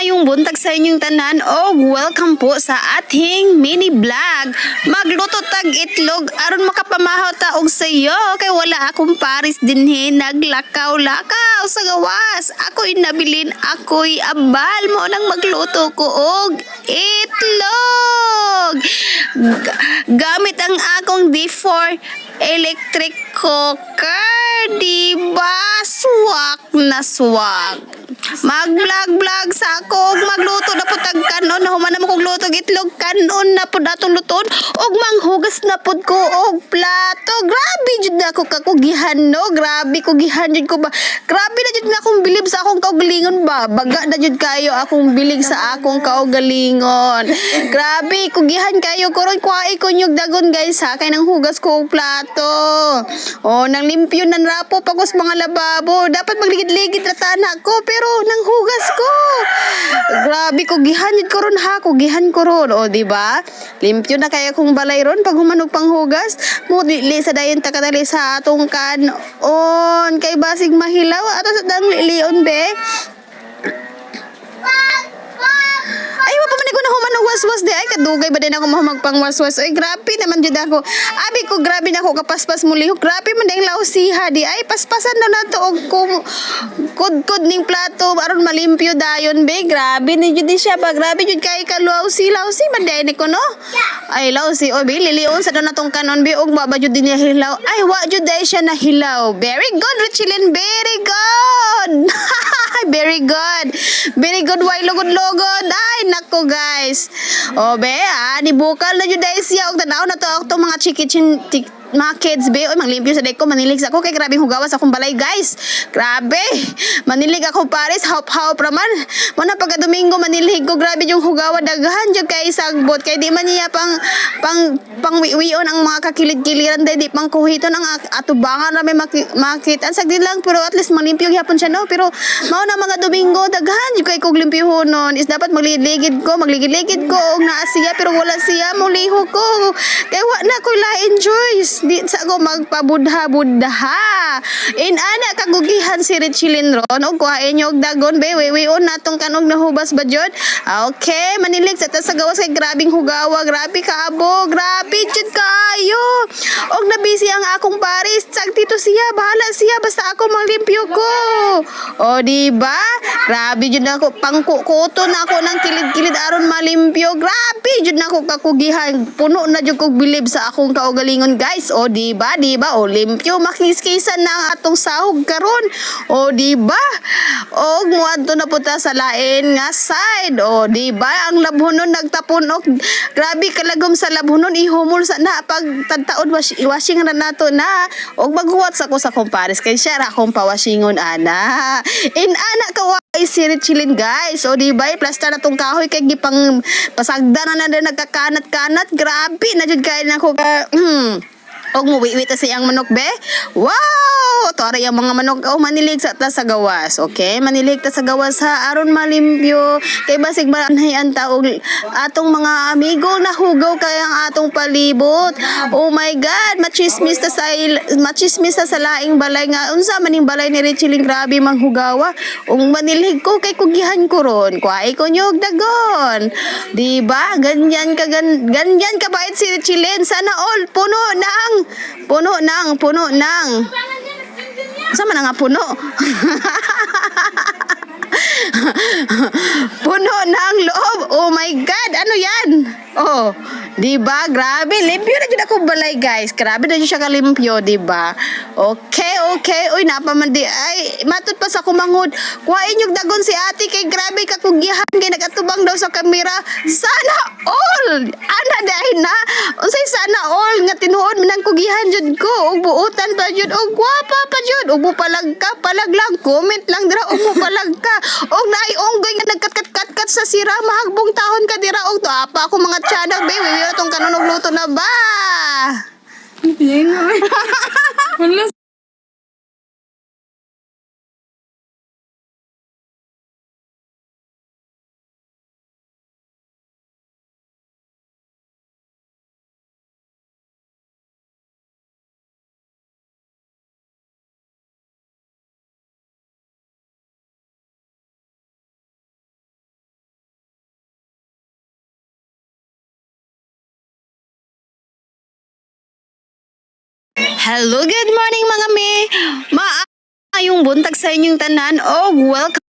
Maayong buntag sa inyong tanan o welcome po sa ating mini vlog. Magluto tag itlog aron makapamahaw ta og sayo kay wala akong paris dinhi naglakaw-lakaw sa gawas. Ako'y nabilin, ako'y abal mo nang magluto ko og itlog. Gamit ang akong D4 electric cooker, diba? Swak na swak. Mag-vlog sa ako og magluto na po tag kanon human na mo kog luto itlog kanon na po datong luton og manghugas na pod ko og plato. Grabe jud na ako kakugihan no, grabe kugihan jud ko ba, grabe na jud na akong bilib sa akong kaugalingon ba, baga na jud kayo akong bilig sa akong kaugalingon. Grabe kugihan kayo kuron kuai ko nyug dagon guys ha kay nang hugas ko og plato. Oh nang limpyo nan rapo pagos mga lababo, dapat magligid-ligid ratana ko pero nang hugas ko. Grabe kugihan jud ko ron ha, kugihan ko ron. O di ba? Limpyo na kaya kung balay ron pag humanog panghugas. Mo dili sa dayon ta kadali sa atong kanon kay basig mahilaw ato sa dang lilion be. Ay, wa pa man ko na human og waswas di ay kadugay ba din ako magpang waswas. Ay, grabe naman jud ako. Abi ko grabe na ako kapaspas muli. Grabe man ding lausiha di ay paspasan na nato og kudkod ning plato aron malimpyo dayon be. Grabe ni jud siya ba. Grabe jud kay kalausi man dai ni ko no. Ay lausi o be lilion sa natong kanon be og baba jud din niya hilaw. Ay wa jud dai siya na hilaw. Very good Richilin, very good. Very good. Very good way lugod-lugod. Ay nako guys. O be nibukal na jud dai siya og tanaw na to og mga mga kids be oy manglimpyo sa deko manilig sa ako kay grabing hugawas akong balay guys. Grabe. Manilig ako pares hop raman. Mo na pagka Domingo manilig ko grabe yung hugawa daghan jud kay sagbot kay di man niya pang wion ang mga kakilid-kiliran di pang kuhiton ang atubangan ra may makita sagdi lang pero at least malimpyo gyapon siya no pero mao na mga Domingo daghan jud kay kog limpyohonon is dapat magligid-ligid ko og naa siya pero wala siya mo liho ko kay wa na ko lain choice di sa ako magpabudha-budha. Ana kagugihan si Richilin ron og kuhain niyo og dagon be wiwion natong kanog nahubas ba jud. Okay manilig sa gawas kay grabing hugawa, grabe kaabo, grabe jud kaayo. Og nabisi ang akong paris sag tito siya bahala siya basta ako manglimpyo ko. O di ba? Grabe jud ako pangkukuto na ako ng kilid-kilid aron malimpyo. Grabe jud na ako kakugihan. Puno na jud kog bilib sa akong kaugalingon guys. O di ba? O limpyo makiskisan na ang atong sahog karon. O di ba? Og muadto na puta sa lain nga side. O di ba? Ang labhonon nagtapon og grabe kalagom sa labhonon ihumol sa na pag tadtaod washing ra nato na og maghuwat sa ko sa compares kay siya ra akong pawashingon ana. Ana kaway si Richilin guys. O di ba? Plaster na tong kahoy kay gipang pasagda na din nagkakanat-kanat. Grabe na jud kay nako og muwiwit sa iyang manok be. Wow! Tara yung mga manok manilig sa gawas. Okay? Manilig ta sa gawas ha aron malimpyo kay basig manhayan ta og atong mga amigo na hugaw kay ang atong palibot. Oh my god, machismis ta sa laing balay nga unsa man ning balay ni Richilin grabe manghugawa. Ug manilig ko kay kugihan ko ron. Kuhay ko nyog dagon. Di ba? Ganyan ka bait si Richilin. Sana all puno nang sama na nga puno. Puno na ang loob. Oh my god, ano yan? Oh, di ba? Grabe, limpyo na jud ako balay guys. Grabe na jud siya kalimpyo, di ba? Okay. Uy, napamandi ay matud pa sa kumangod. Kuhain yung dagon si ate kay grabe ka kugihan kay nagatubang daw sa kamera. Sana all. Ana dahil na. Unsay sana all nga tinuod man ang kugihan jud ko. Og buutan pa jud og gwapa pa jud. Og palag lang comment lang dira og palag ka. Og naay onggoy nga nagkat-kat sa sira mahagbong tahon ka dira og apa ako mga tiyanak be wiwi tong kanon og luto na ba. Wala Hello, good morning mga me. Maayong buntag sa inyong tanan. Oh, welcome